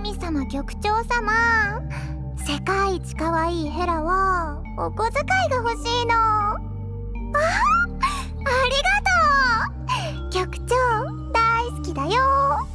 神様局長様、世界一可愛いヘラはお小遣いが欲しいの。ありがとう。局長大好きだよ。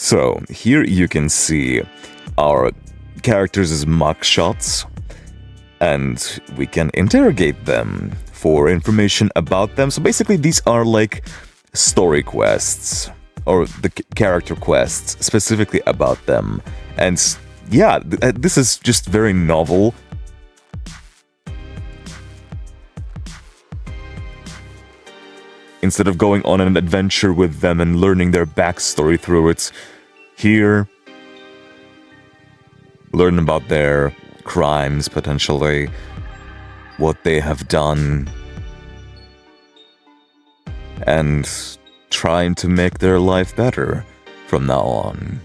So, here you can see our characters' mugshots, and we can interrogate them for information about them. So basically, these are like story quests, or the character quests specifically about them. And yeah, this is just very novel. Instead of going on an adventure with them and learning their backstory through it, here, learn about their crimes, potentially, what they have done, and trying to make their life better from now on.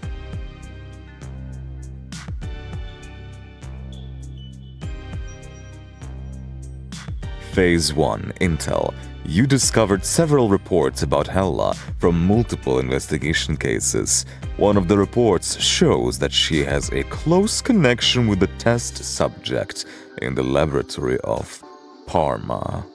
Phase 1 Intel. You discovered several reports about Hella from multiple investigation cases. One of the reports shows that she has a close connection with the test subject in the laboratory of Parma.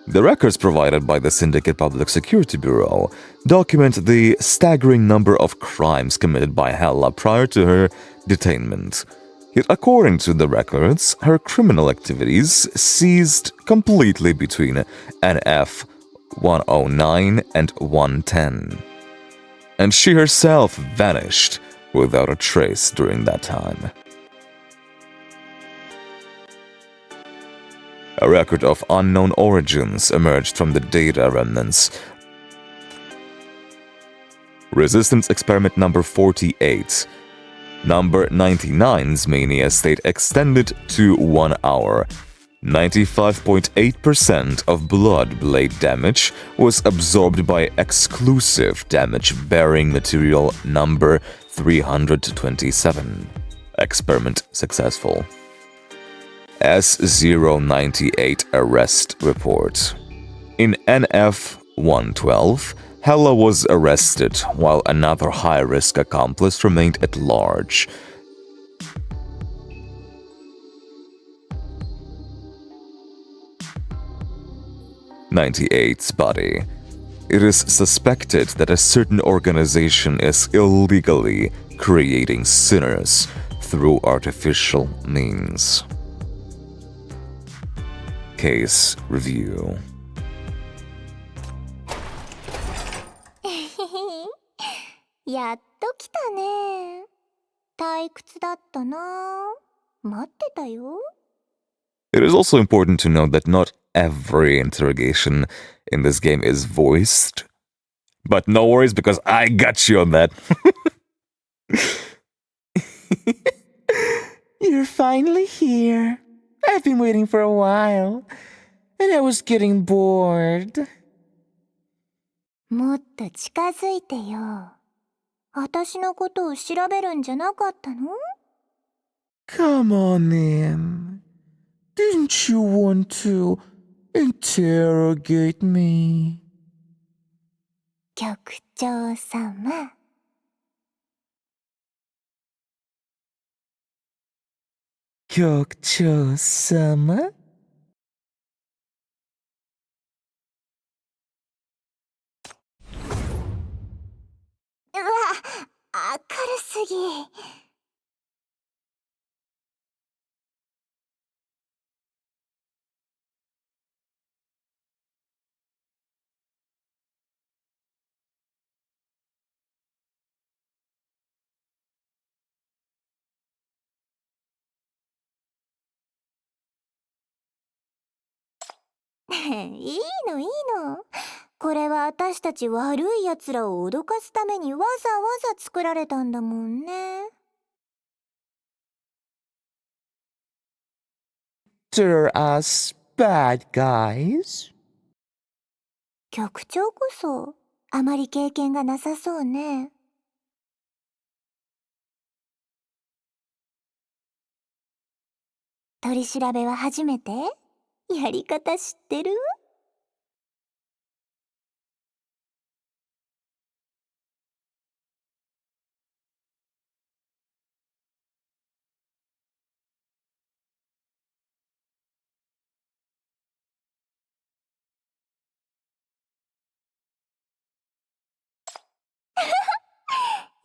The records provided by the Syndicate Public Security Bureau document the staggering number of crimes committed by Hella prior to her detainment. Yet according to the records, her criminal activities ceased completely between NF 109 and 110. And she herself vanished without a trace during that time. A record of unknown origins emerged from the data remnants. Resistance experiment number 48. Number 99's mania state extended to 1 hour. 95.8% of blood blade damage was absorbed by exclusive damage-bearing material number 327. Experiment successful. S098 arrest report. In NF 112, Hella was arrested while another high-risk accomplice remained at large. '98's body. It is suspected that a certain organization is illegally creating sinners through artificial means. Case review. やっと来たね。退屈だったな。待ってたよ。It is also important to note that not every interrogation in this game is voiced. But no worries, because I got you on that. You're finally here. I've been waiting for a while, and I was getting bored. もっと近づいてよ。私のことを調べるんじゃなかったの？ Come on in. Didn't you want to interrogate me? 局長様。局長様? うわ、明るすぎ。いいのいいの。これは私たち悪い奴らを脅かすためにわざわざ作られたんだもんね。They're us bad guys. 局長こそあまり経験がなさそうね。取り調べは初めて？やり方知ってる？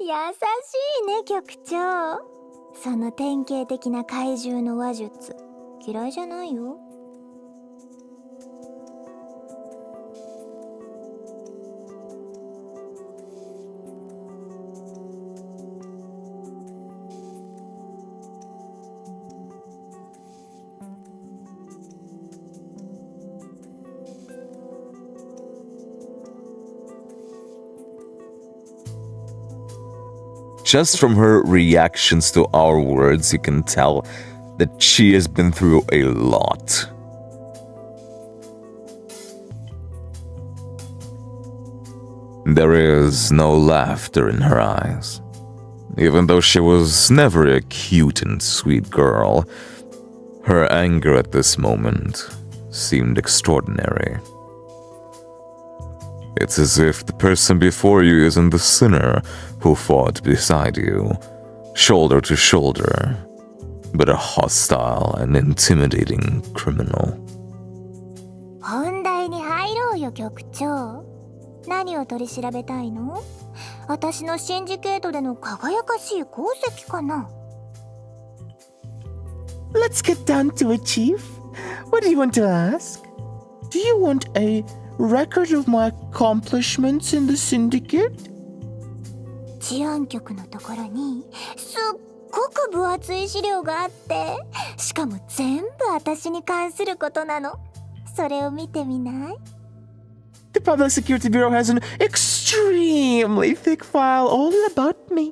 優しいね、局長。その典型的な怪獣の話術、嫌いじゃないよ。Just from her reactions to our words, you can tell that she has been through a lot. There is no laughter in her eyes. Even though she was never a cute and sweet girl, her anger at this moment seemed extraordinary. It's as if the person before you isn't the sinner who fought beside you, shoulder to shoulder, but a hostile and intimidating criminal. 本題に入ろうよ、局長。何を取り調べたいの？私のシンジケートでの輝かしい功績かな？ Let's get down to it, Chief. What do you want to ask? Do you want a record of my accomplishments in the syndicate? 治安局のところにすっごく分厚い資料があって、しかも全部私に関することなの。それを見てみない？ The Public Security Bureau has an extremely thick file all about me.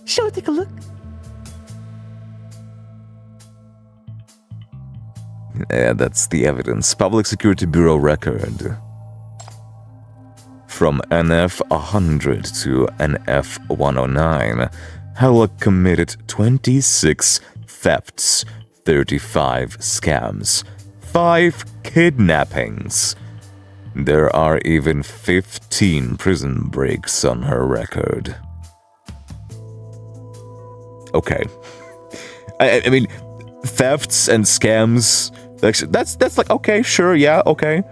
Shall we take a look? Yeah, that's the evidence. Public Security Bureau record. From NF 100 to NF 109, Hella committed 26 thefts, 35 scams, 5 kidnappings. There are even 15 prison breaks on her record. Okay. I mean, thefts and scams, that's like, okay, sure, yeah, okay.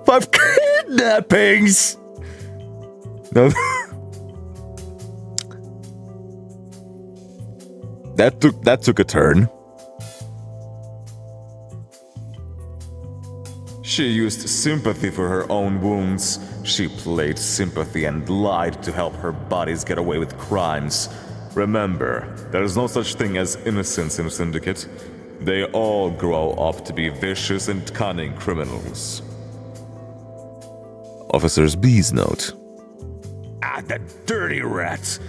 5 kidnappings! No. That took a turn. She used sympathy for her own wounds. She played sympathy and lied to help her buddies get away with crimes. Remember, there is no such thing as innocence in a syndicate. They all grow up to be vicious and cunning criminals. Officer's B's note. Ah, that dirty rat!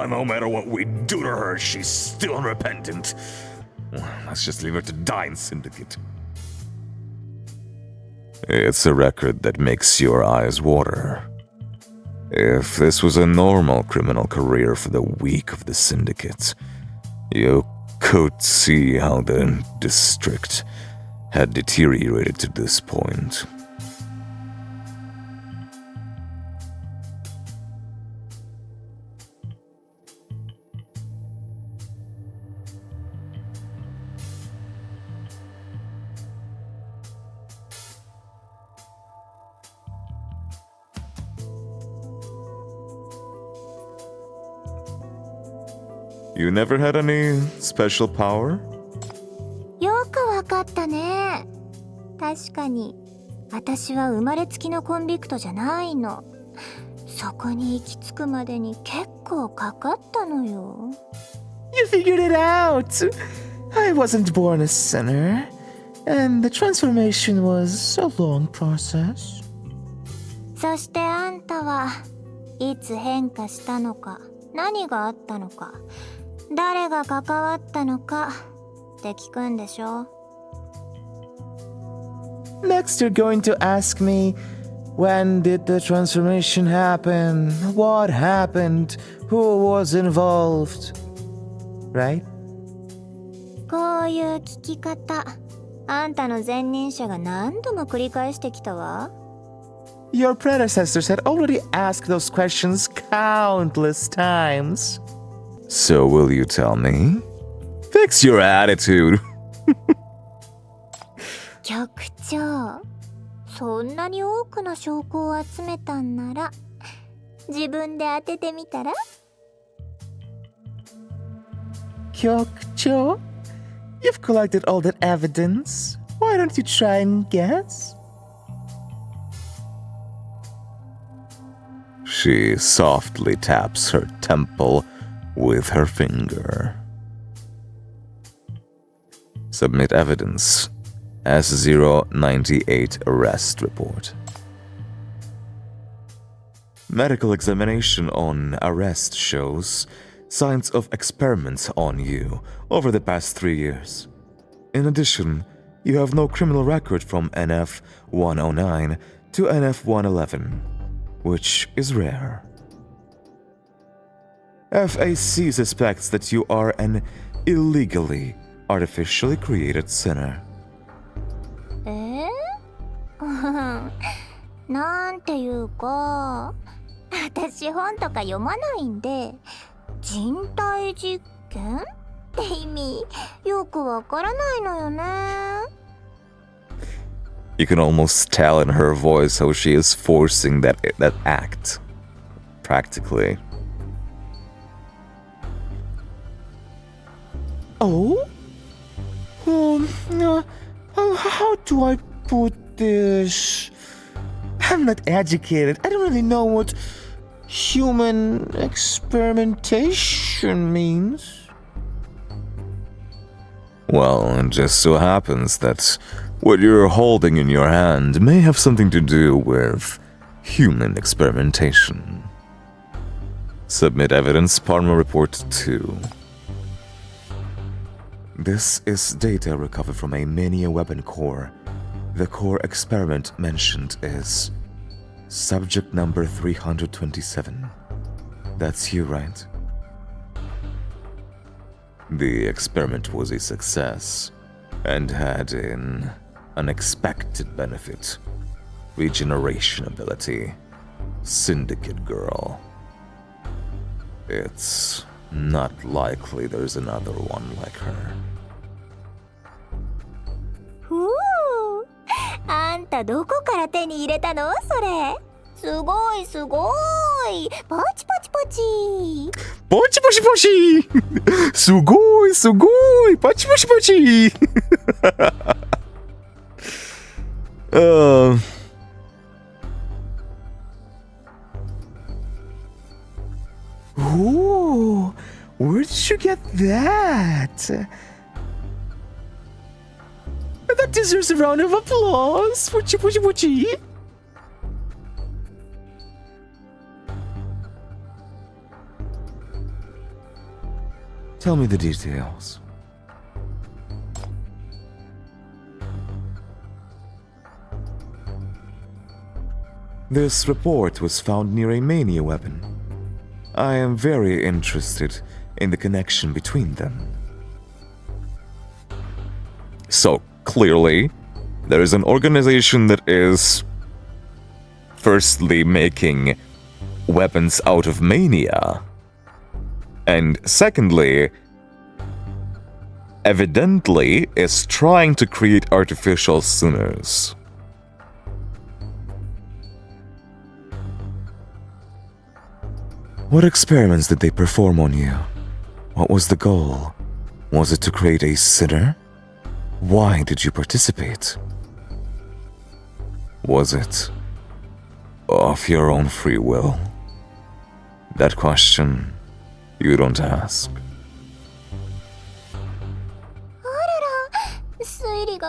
No matter what we do to her, she's still unrepentant. Let's just leave her to die in syndicate. It's a record that makes your eyes water. If this was a normal criminal career for the weak of the syndicate, you could see how the district had deteriorated to this point. You never had any special power? よくわかったね。確かに私は生まれつきのコンビクトじゃないの。そこに行き着くまでに結構かかったのよ。You figured it out! I wasn't born a sinner, and the transformation was a long process. そしてあんたはいつ変化したのか、何があったのか、誰が関わったのかって聞くんでしょ。Next, you're going to ask me, when did the transformation happen? What happened? Who was involved? Right? こういう聞き方、あんたの前任者が何度も繰り返してきたわ。Your predecessors had already asked those questions countless times. So will you tell me? Fix your attitude. 局長、そんなに多くの証拠を集めたんなら自分で当ててみたら。Kyokcho, you've collected all that evidence. Why don't you try and guess? She softly taps her temple with her finger. Submit evidence. S098 arrest report. Medical examination on arrest shows signs of experiments on you over the past 3 years. In addition, you have no criminal record from NF 109 to NF 111, which is rare. FAC suspects that you are an illegally, artificially created sinner. なんていうか、私本とか読まないんで、人体実験って意味よくわからないのよね。You can almost tell in her voice how she is forcing that act. Practically. Oh? How do I put this? I'm not educated. I don't really know what human experimentation means. Well, it just so happens that what you're holding in your hand may have something to do with human experimentation. Submit evidence, Parma Report 2. This is data recovered from a Mania weapon core. The core experiment mentioned is subject number 327. That's you, right? The experiment was a success and had an unexpected benefit. Regeneration ability. Syndicate girl. It's not likely there's another one like her. ふう、あんたどこから手に入れたのそれ。すごいすごい。ポチポチポチ。ポチポチポチすごいすごいポチポチポチOoh, where did you get that? That deserves a round of applause. Puchi, puchi, puchi. Tell me the details. This report was found near a Mania weapon. I am very interested in the connection between them. So, clearly, there is an organization that is firstly making weapons out of Mania. And secondly, evidently is trying to create artificial sinners. What experiments did they perform on you? What was the goal? Was it to create a sinner? Why did you participate? Was it of your own free will? That question you don't ask.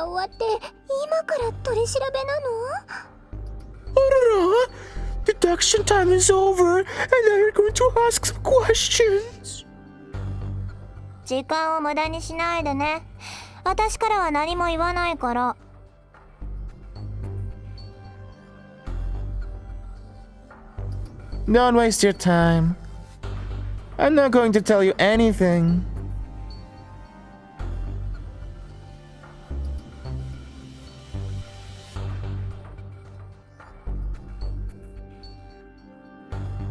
が終わって今から取り調べなの？ Deduction time is over, and now you're going to ask some questions. 時間を無駄にしないでね。私からは何も言わないから。Don't waste your time. I'm not going to tell you anything.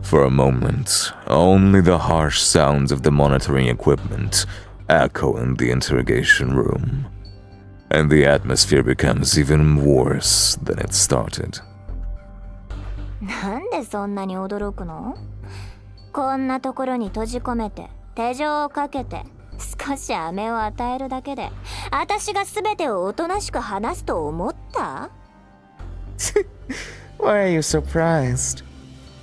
For a moment, only the harsh sounds of the monitoring equipment echo in the interrogation room, and the atmosphere becomes even worse than it started. なんでそんなに驚くの？こんなところに閉じ込めて手錠をかけて少し飴を与えるだけで私が全てをおとなしく話すと思った？ Why are you surprised?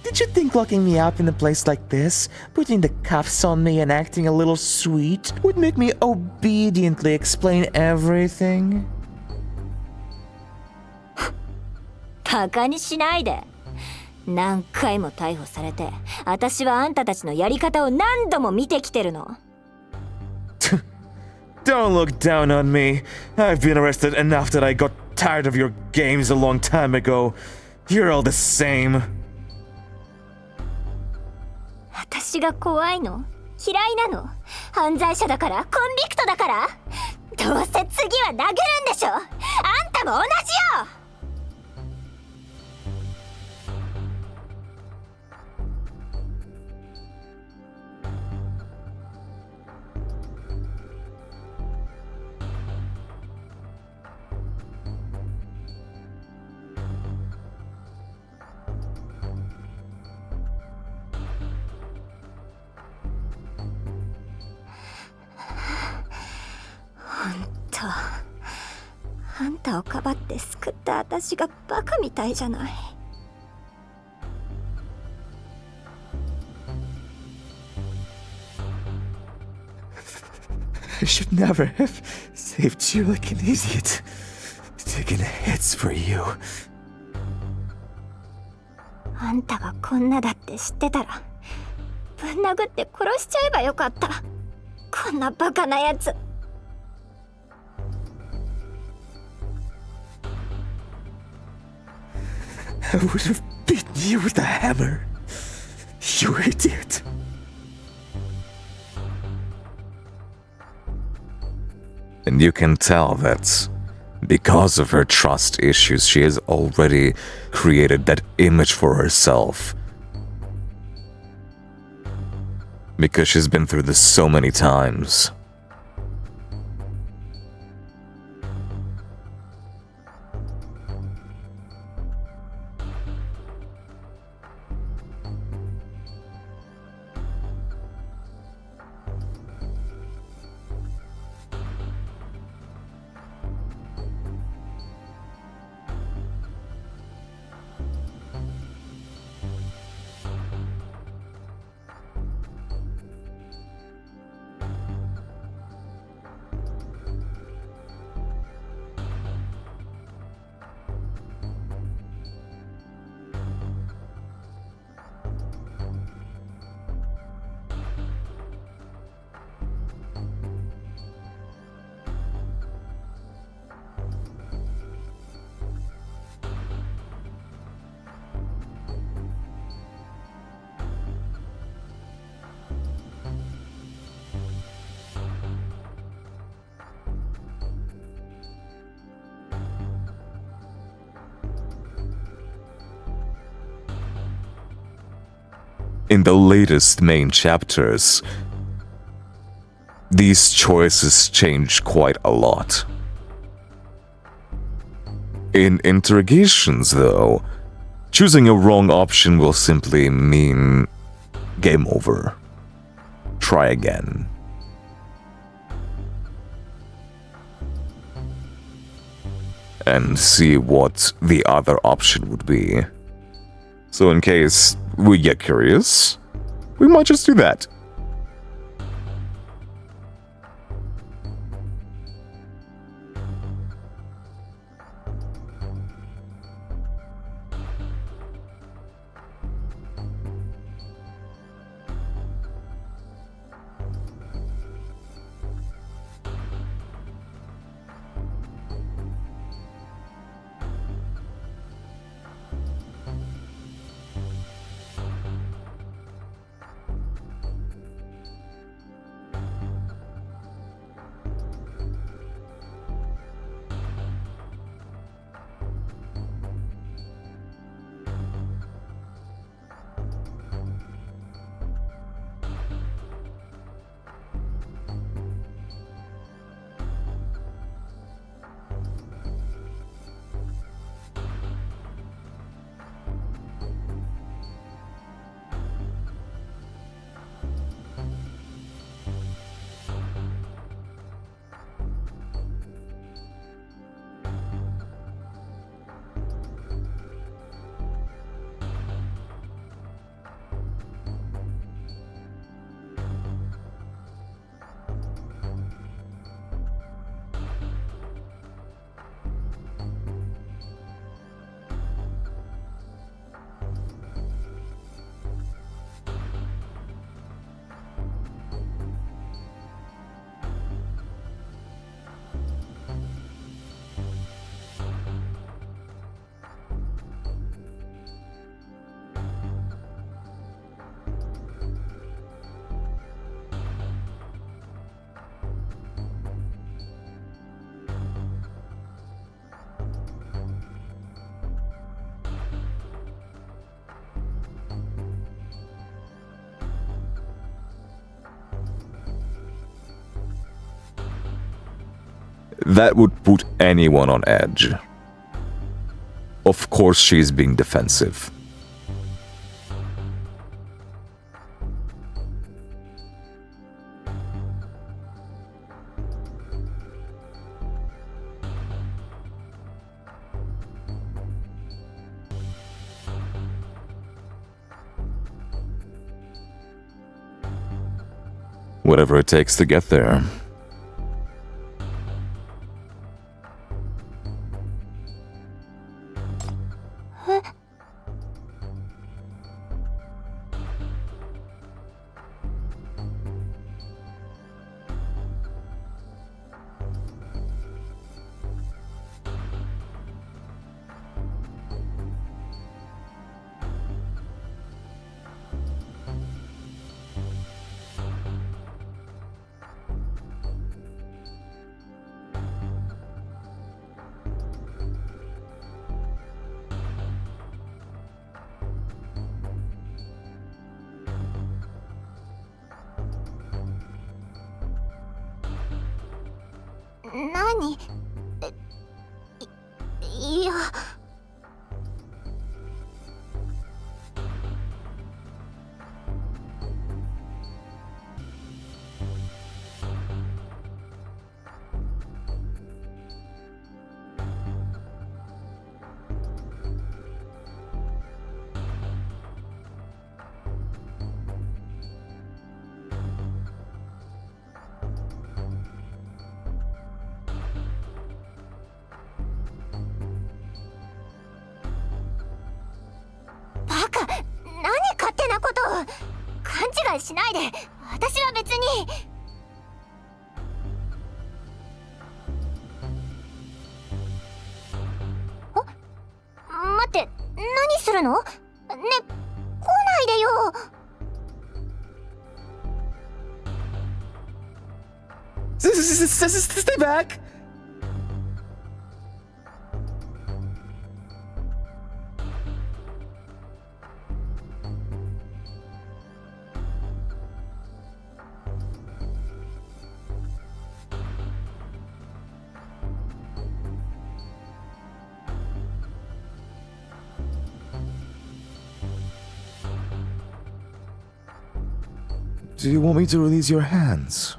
Did you think locking me up in a place like this, putting the cuffs on me and acting a little sweet, would make me obediently explain everything? バカにしないで。何回も逮捕されて私はあんたたちのやり方を何度も見てきてるの。Don't look down on me. I've been arrested enough that I got tired of your games a long time ago. You're all the same. 私が怖いの？嫌いなの？犯罪者だから？コンビクトだから？どうせ次は殴るんでしょ？あんたも同じよ！あんたをかばって救った私がバカみたいじゃない。I should never have saved you like an idiot. Taking hits for you. あんたがこんなだって知ってたらぶん殴って殺しちゃえばよかった。こんなバカなやつ。I would have beaten you with a hammer. You idiot. And you can tell that because of her trust issues, she has already created that image for herself. Because she's been through this so many times. In the latest main chapters, these choices change quite a lot. In interrogations, though, choosing a wrong option will simply mean game over. Try again. And see what the other option would be. So in case we get curious, we might just do that. That would put anyone on edge. Of course she's being defensive. Whatever it takes to get there.何？いや。勘違いしないで。私は別に。待って、何するの？ね、来ないでよ。Stay back! Do you want me to release your hands?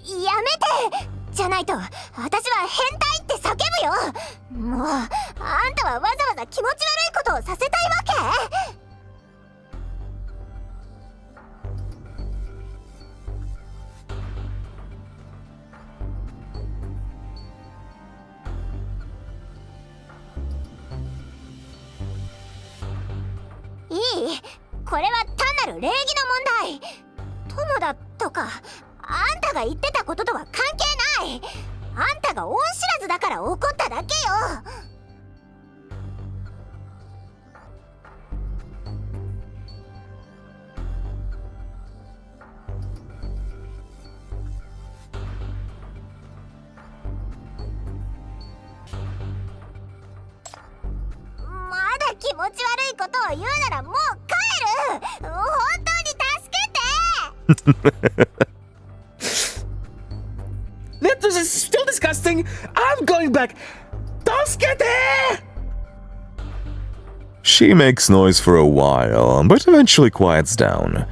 やめて！じゃないと私は変態って叫ぶよ。もうあんたはわざわざ気持ち悪いことをさせたいわけ？いい？これは単なる礼儀の問題。友だとかあんたが言ってたこととは関係ない。あんたが恩知らずだから怒っただけよ。まだ気持ち悪いことを言うならもう帰る。本当に助けて。That was still disgusting! I'm going back! Toskete! She makes noise for a while, but eventually quiets down.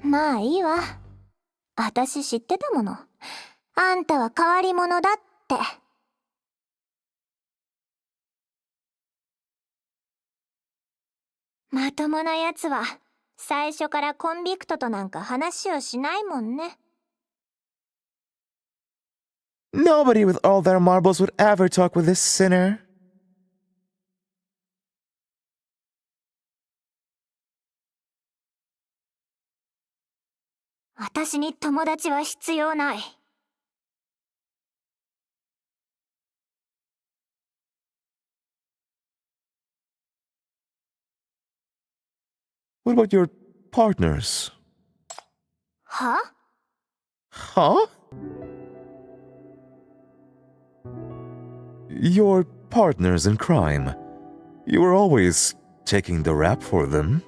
まあいいわ。私知ってたもの。あんたは変わり者だって。まともなやつは最初からコンビクトとなんか話をしないもんね。Nobody with all their marbles would ever talk with this sinner. 私に友達は必要ない。What about your partners? は？ Huh? Your partners in crime. You were always taking the rap for them.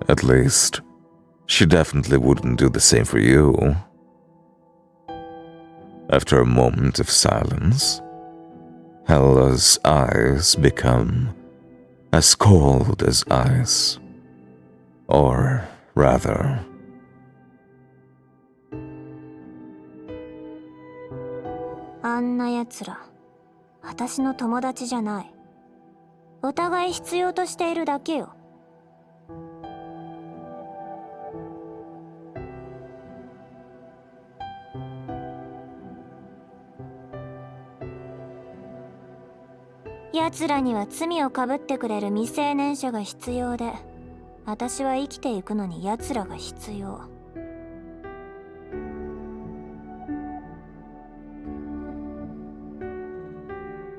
At least, she definitely wouldn't do the same for you. After a moment of silence, Hella's eyes become as cold as ice. Or rather, あんな奴ら、私の友達じゃない。お互い必要としているだけよ。奴らには罪をかぶってくれる未成年者が必要で、私は生きていくのに奴らが必要。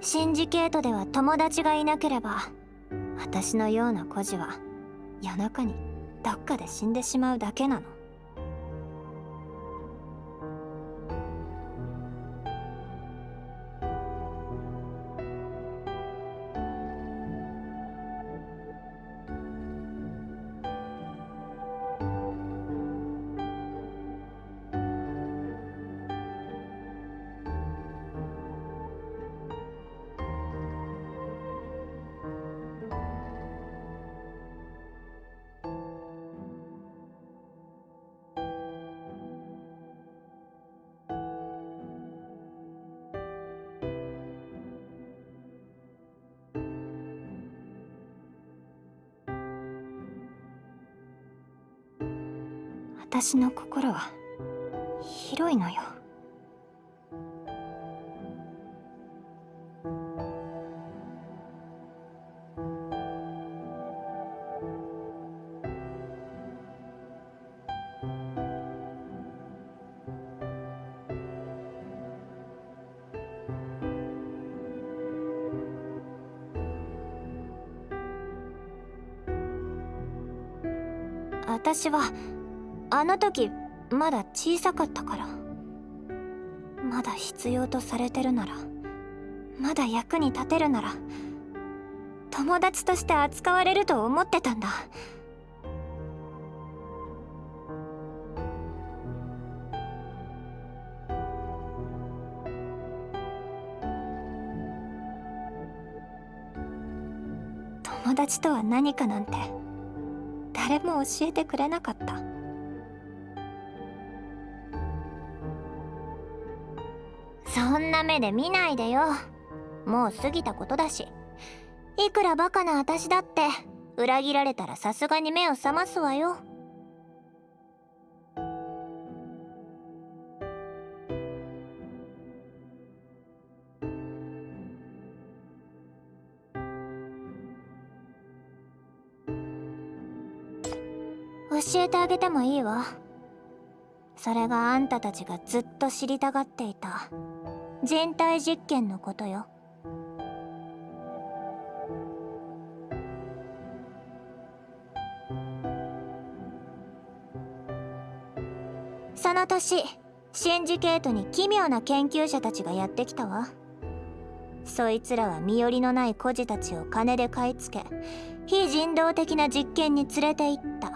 シンジケートでは友達がいなければ、私のような孤児は夜中にどっかで死んでしまうだけなの。私の心は広いのよ。私はあの時まだ小さかったから。まだ必要とされてるなら、まだ役に立てるなら、友達として扱われると思ってたんだ。友達とは何かなんて誰も教えてくれなかった。そんな目で見ないでよ。もう過ぎたことだし。いくらバカな私だって裏切られたらさすがに目を覚ますわよ。教えてあげてもいいわ。それがあんたたちがずっと知りたがっていた人体実験のことよ。その年、シンジケートに奇妙な研究者たちがやってきたわ。そいつらは身寄りのない孤児たちを金で買い付け、非人道的な実験に連れて行った。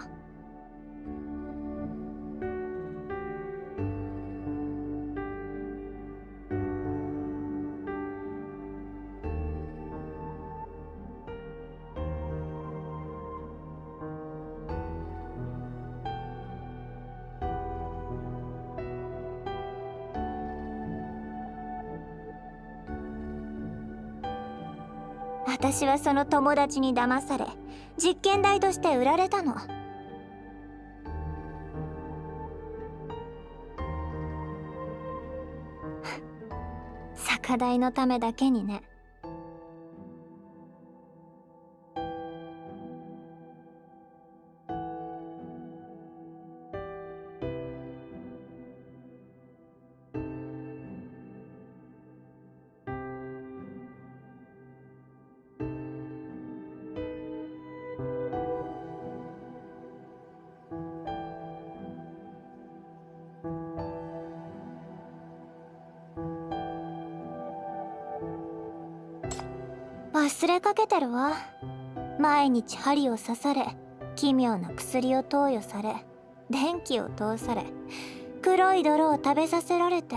私はその友達に騙され、実験台として売られたの。酒代のためだけにね。忘れかけてるわ。毎日針を刺され、奇妙な薬を投与され、電気を通され、黒い泥を食べさせられて。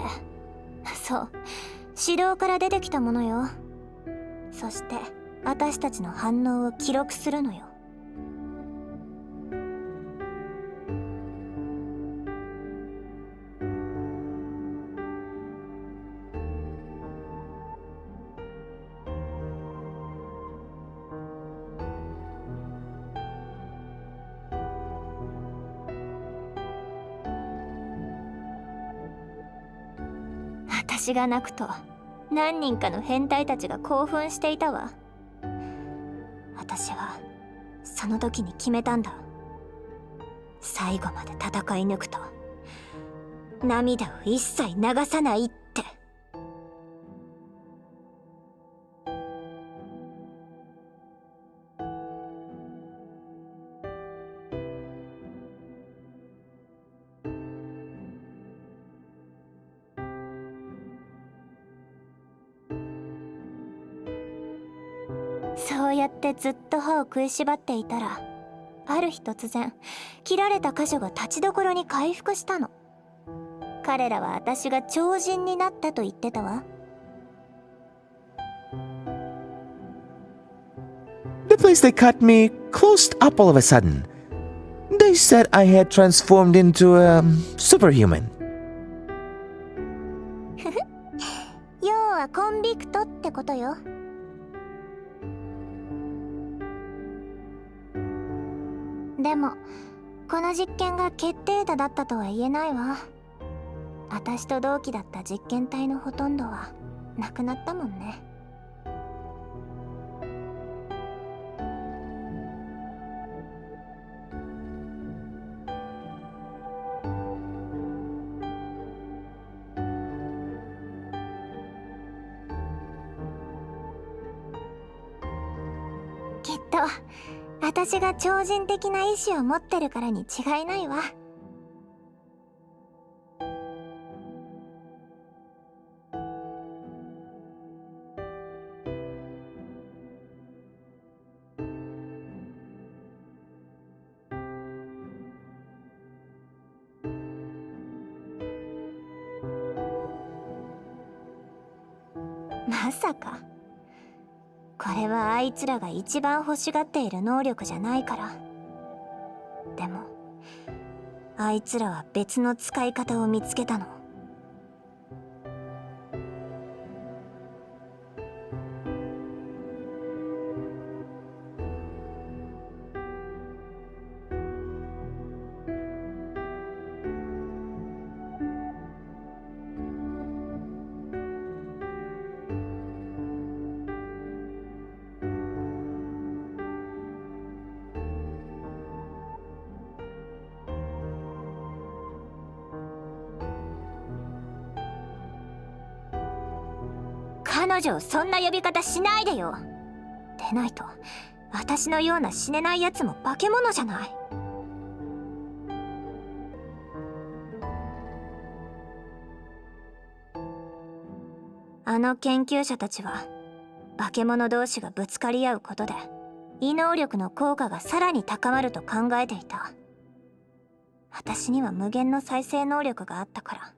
そう、指導から出てきたものよ。そして私たちの反応を記録するのよ。私が泣くと何人かの変態たちが興奮していたわ。私はその時に決めたんだ。最後まで戦い抜くと涙を一切流さないって。そうやってずっと歯を食いしばっていたら、ある日突然切られた箇所が立ちどころに回復したの。彼らは私が超人になったと言ってたわ。The place they cut me closed up all of a sudden. They said I had transformed into a superhuman. 要はコンビクトってことよ。でもこの実験が決定打だったとは言えないわ。私と同期だった実験体のほとんどは亡くなったもんね。きっと私が超人的な意志を持ってるからに違いないわ。まさかこれはあいつらが一番欲しがっている能力じゃないから。でもあいつらは別の使い方を見つけたの。彼女をそんな呼び方しないでよ。でないと私のような死ねないやつも化け物じゃない。あの研究者たちは化け物同士がぶつかり合うことで異能力の効果がさらに高まると考えていた。私には無限の再生能力があったから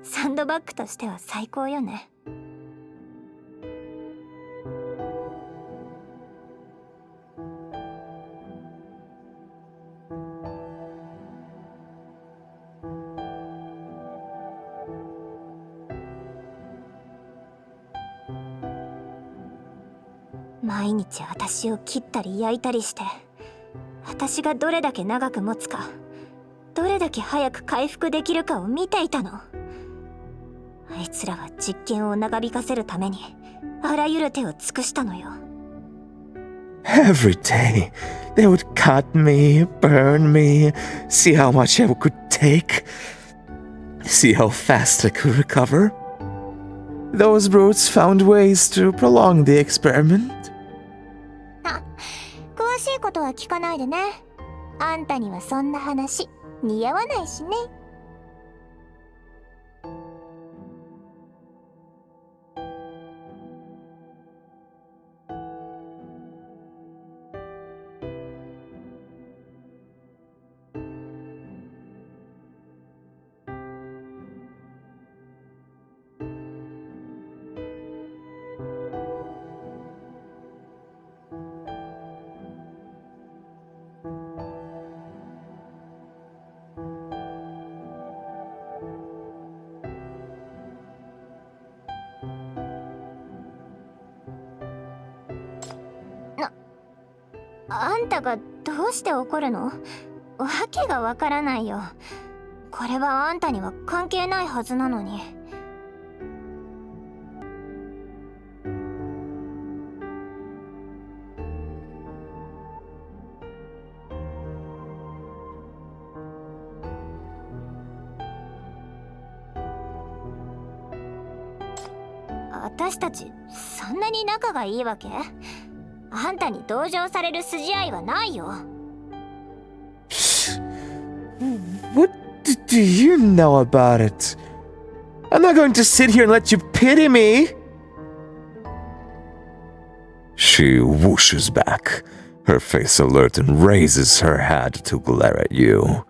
サンドバッグとしては最高よね。毎日私を切ったり焼いたりして、私がどれだけ長く持つか、どれだけ早く回復できるかを見ていたの。あいつらは実験を長引かせるためにあらゆる手を尽くしたのよ。 Every day, they would cut me, burn me, see how much I could take, see how fast I could recover. Those brutes found ways to prolong the experiment. 詳しいことは聞かないでね。あんたにはそんな話似合わないしね。あんたがどうして怒るの？わけがわからないよ。これはあんたには関係ないはずなのに。私たちそんなに仲がいいわけ？あんたに同情される筋合いはないよ。What do you know about it? I'm not going to sit here and let you pity me. She whooshes back, her face alert, and raises her head to glare at you.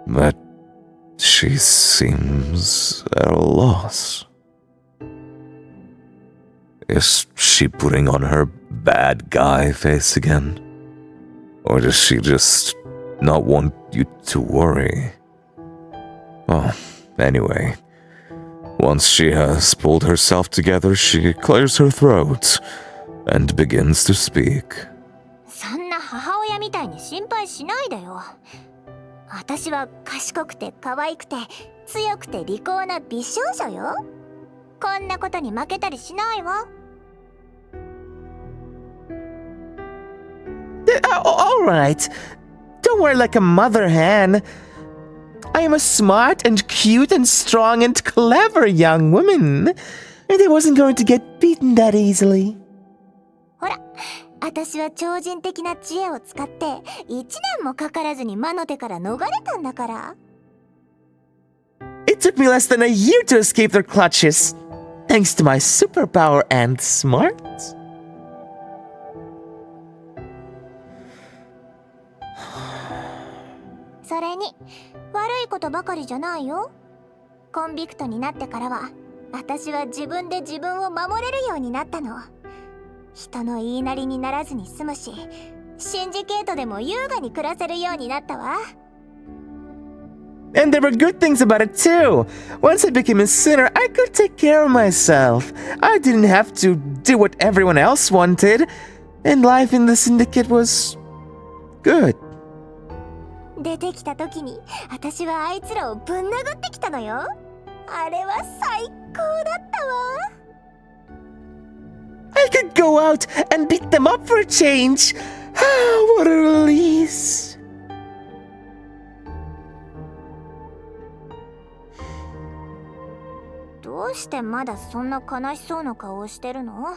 But she seems at a loss. Is she putting on her bad guy face again? Or does she just not want you to worry? Well, anyway, once she has pulled herself together, she clears her throat and begins to speak. そんな母親みたいに心配しないでよ。私は賢くて可愛くて強くて利口な美少女よ。こんなことに負けたりしないわ。All right. Don't worry like a mother hen. I am a smart and cute and strong and clever young woman. And I wasn't going to get beaten that easily. ほら、私は超人的な知恵を使って1年もかからずに魔の手から逃れたんだから。It took me less than a year to escape their clutches. Thanks to my superpower and smarts. それに悪いことばかりじゃないよ。コンビクトになってからは私は自分で自分を守れるようになったの。人の言いなりにならずに済むし、シンジケートでも優雅に暮らせるようになったわ。And there were good things about it too. Once I became a sinner, I could take care of myself. I didn't have to do what everyone else wanted. And life in the syndicate was good. 出てきた時に私はあいつらをぶん殴ってきたのよ。あれは最高だったわ。I could go out and beat them up for a change. Ah, what a release. どうしてまだそんな悲しそうな顔をしてるの？まっ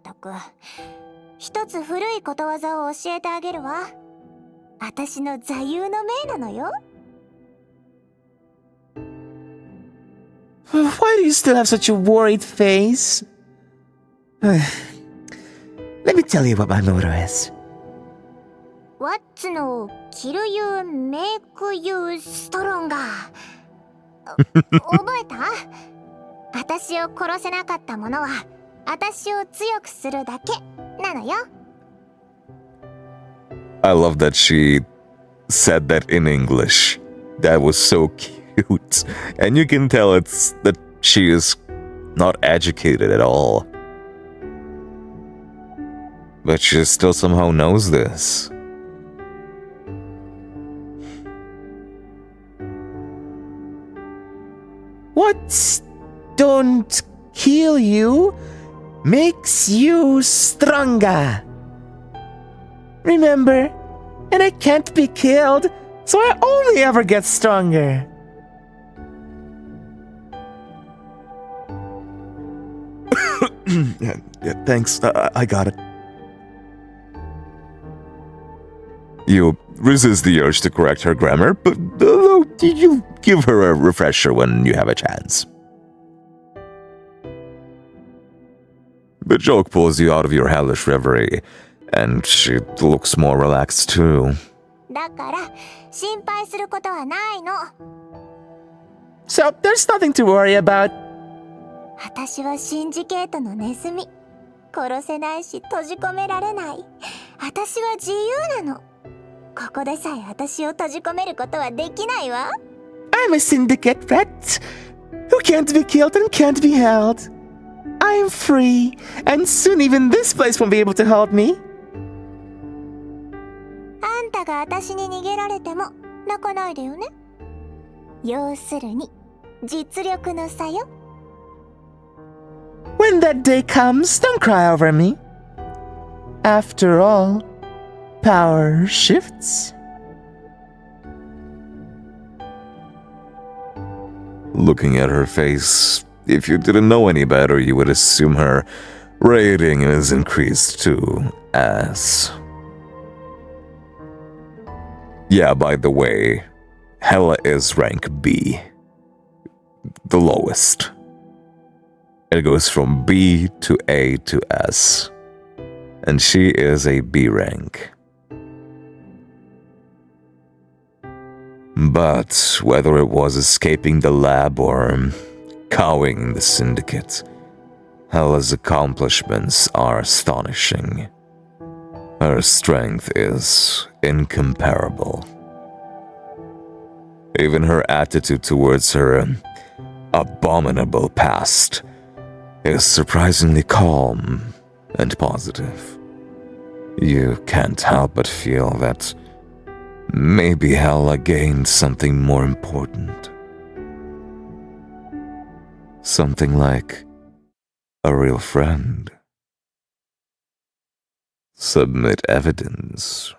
たく。一つ古いことわざを教えてあげるわ。私の座右の銘なのよ。Why do you still have such a worried face? Let me tell you what my motto is. What's no kill you make you stronger? 覚えた？私を殺せなかったものは私を強くするだけなのよ。I love that she said that in English. That was so cute. And you can tell it's that she is not educated at all. But she still somehow knows this. What don't kill you makes you stronger. Remember, and I can't be killed, so I only ever get stronger. Yeah, thanks. I got it. You resist the urge to correct her grammar, but you give her a refresher when you have a chance. The joke pulls you out of your hellish reverie, and she looks more relaxed too. だから心配することはないの。So there's nothing to worry about. 私はシンジケートのネズミ。殺せないし閉じ込められない。私は自由なの。ここでさえ私を閉じ込めることはできないわ。I'm a syndicate rat who can't be killed and can't be held. I'm free, and soon even this place won't be able to hold me. あんたが私に逃げられても泣かないでよね。要するに実力の差よ。When that day comes, don't cry over me. After all, power shifts. Looking at her face, if you didn't know any better, you would assume her rating is increased to S. Yeah, by the way, Hella is rank B. The lowest. It goes from B to A to S. And she is a B rank. But whether it was escaping the lab or cowing the syndicate, Hella's accomplishments are astonishing. Her strength is incomparable. Even her attitude towards her abominable past is surprisingly calm and positive. You can't help but feel that maybe Hella gained something more important. Something like a real friend. Submit evidence.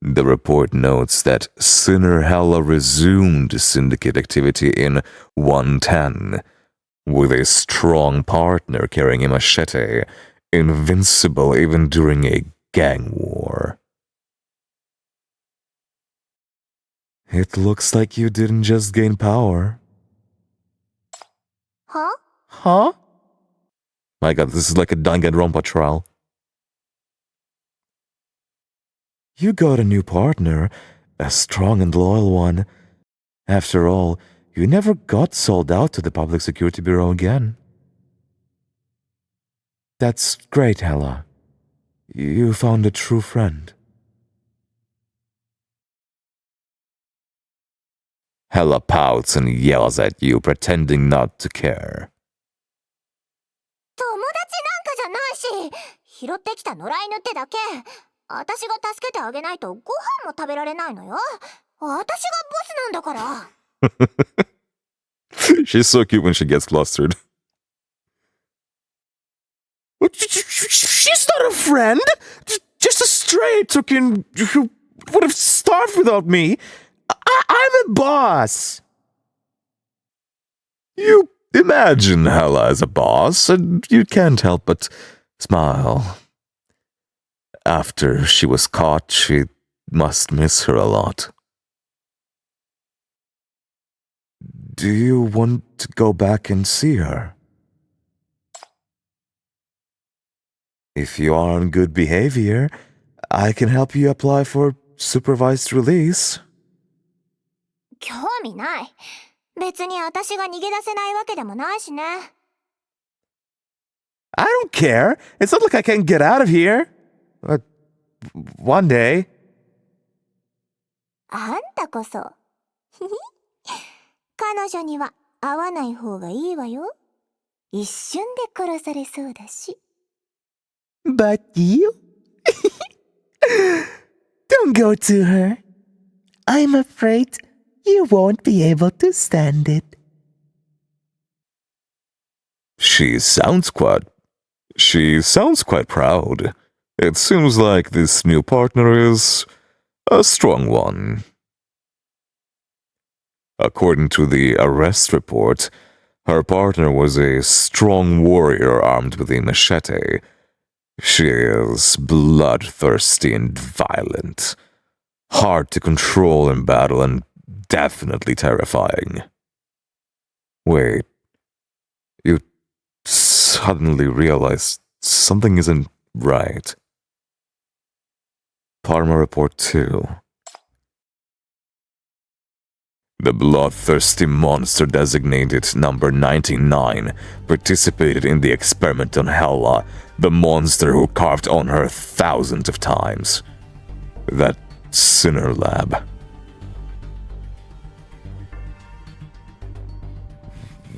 The report notes that Sinner Hella resumed syndicate activity in 110, with a strong partner carrying a machete, invincible even during a gang war. It looks like you didn't just gain power. は？ Huh? My god, this is like a Danganronpa trial. You got a new partner, a strong and loyal one. After all, you never got sold out to the Public Security Bureau again. That's great, Hella. You found a true friend. Hella pouts and yells at you, pretending not to care. 友達なんかじゃないし、拾ってきた野良犬ってだけ。私が助けてあげないとご飯も食べられないのよ。私がボスなんだから。She's so cute when she gets flustered. She's not a friend. Just a stray token who would have starved without me. I'm a boss. You imagine Hella as a boss, and you can't help but smile. After she was caught, she must miss her a lot. Do you want to go back and see her? If you are on good behavior, I can help you apply for supervised release. 興味ない。別に私が逃げ出せないわけでもないしね。I don't care. It's not like I can't get out of here. One day. あんたこそ。彼女には会わない方がいいわよ。一瞬で殺されそうだし。But you? Don't go to her. I'm afraid you won't be able to stand it. She sounds quite proud. It seems like this new partner is a strong one. According to the arrest report, her partner was a strong warrior armed with a machete. She is bloodthirsty and violent, hard to control in battle, and definitely terrifying. Wait, you suddenly realize something isn't right. Parma Report 2. The bloodthirsty monster designated number 99 participated in the experiment on Hella, the monster who carved on her thousands of times. That sinner lab.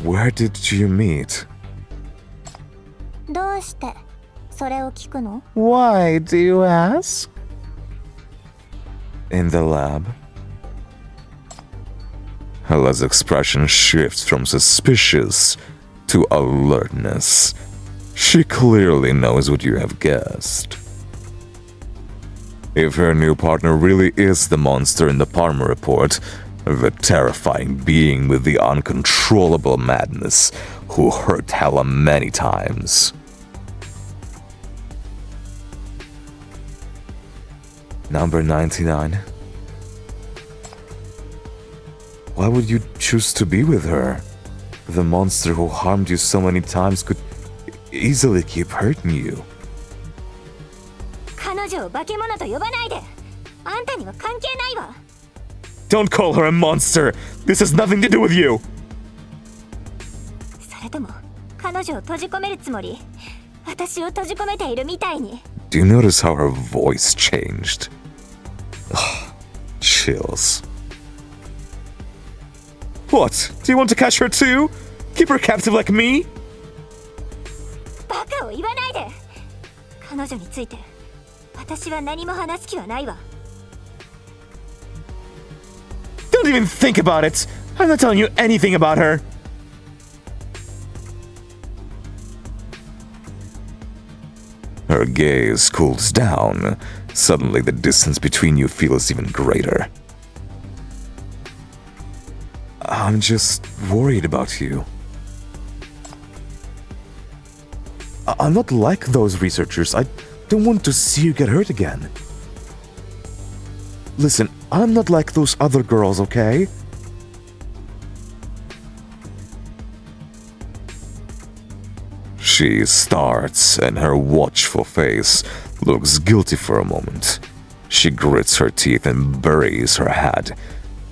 Where did you meet? どうしてそれを聞くの？ Why do you ask? In the lab, Hella's expression shifts from suspicious to alertness. She clearly knows what you have guessed. If her new partner really is the monster in the Palmer report, the terrifying being with the uncontrollable madness who hurt Hella many times. Number 99. Why would you choose to be with her? The monster who harmed you so many times could easily keep hurting you. 彼女を化け物と呼ばないで。あんたには関係ないわ。 Don't call her a monster! This has nothing to do with you! それとも彼女を閉じ込めるつもり？私を閉じ込めているみたいに。 Do you notice how her voice changed? Ugh, chills. What? Do you want to catch her too? Keep her captive like me? バカを言わないで。彼女について私は何も話す気はないわ。 Don't even think about it. I'm not telling you anything about her. Her gaze cools down. Suddenly, the distance between you feels even greater. I'm just worried about you. I'm not like those researchers. I don't want to see you get hurt again. Listen, I'm not like those other girls, okay? She starts, and her watchful face looks guilty for a moment. She grits her teeth and buries her head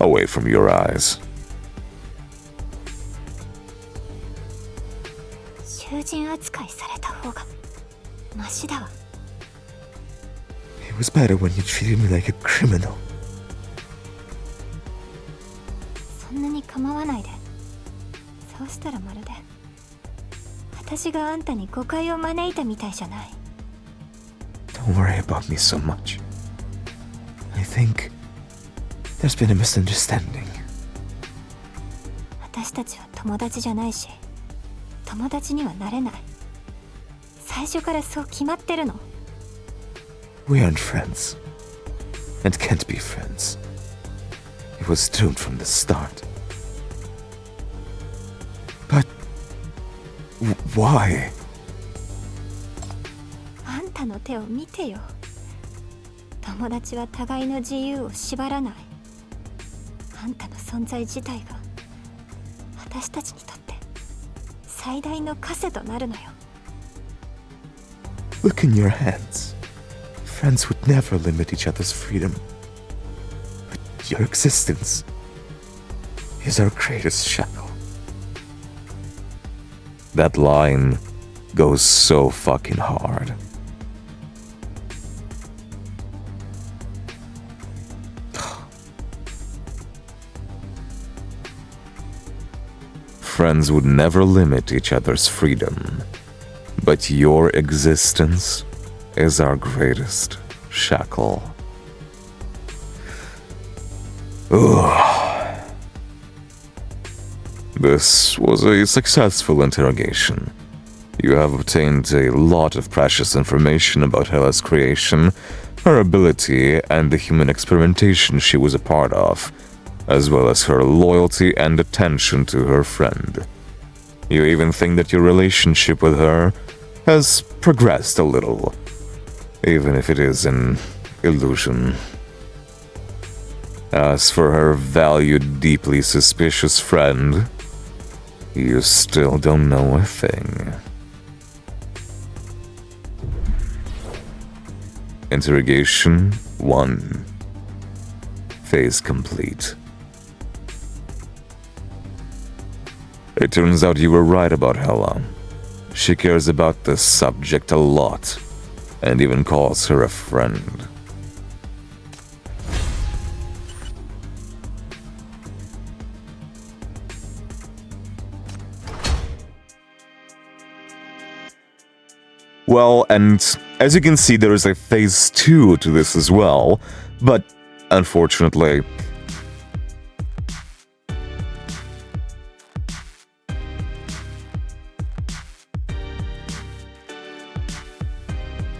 away from your eyes. 囚人扱いされた方がマシだわ。 It was better when you treated me like a criminal. そんなに構わないで。そうしたらまるで私があんたに誤解を招いたみたいじゃない。 Don't worry about me so much. I think there's been a misunderstanding. 私たちは友達じゃないし、友達にはなれない。最初からそう決まってるの。 We aren't friends. And can't be friends. It was doomed from the start. But why? あんたの手を見てよ。友達は互いの自由を縛らない。あんたの存在自体が私たちにとって最大の枷となるのよ。 Look in your hands. Friends would never limit each other's freedom. But your existence is our greatest shackle. That line goes so fucking hard. Friends would never limit each other's freedom, but your existence is our greatest shackle. Ugh. This was a successful interrogation. You have obtained a lot of precious information about Hella's creation, her ability, and the human experimentation she was a part of, as well as her loyalty and attention to her friend. You even think that your relationship with her has progressed a little, even if it is an illusion. As for her valued, deeply suspicious friend, you still don't know a thing. Interrogation 1. Phase complete. It turns out you were right about Hella. She cares about this subject a lot, and even calls her a friend. Well, and as you can see, there is a phase 2 to this as well, but unfortunately,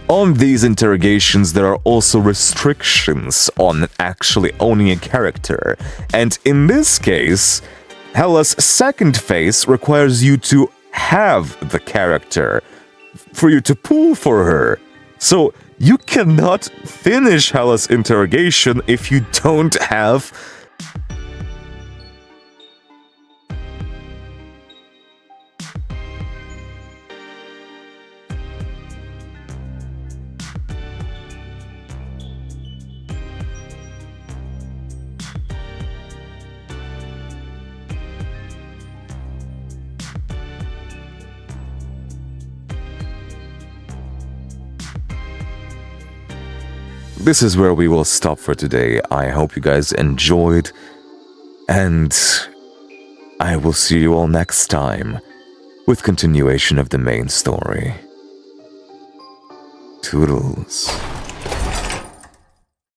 on these interrogations, there are also restrictions on actually owning a character, and in this case, Hella's second phase requires you to have the character for you to pull for her. So you cannot finish Hella's interrogation if you don't have this is where we will stop for today. I hope you guys enjoyed, and I will see you all next time with continuation of the main story. Toodles.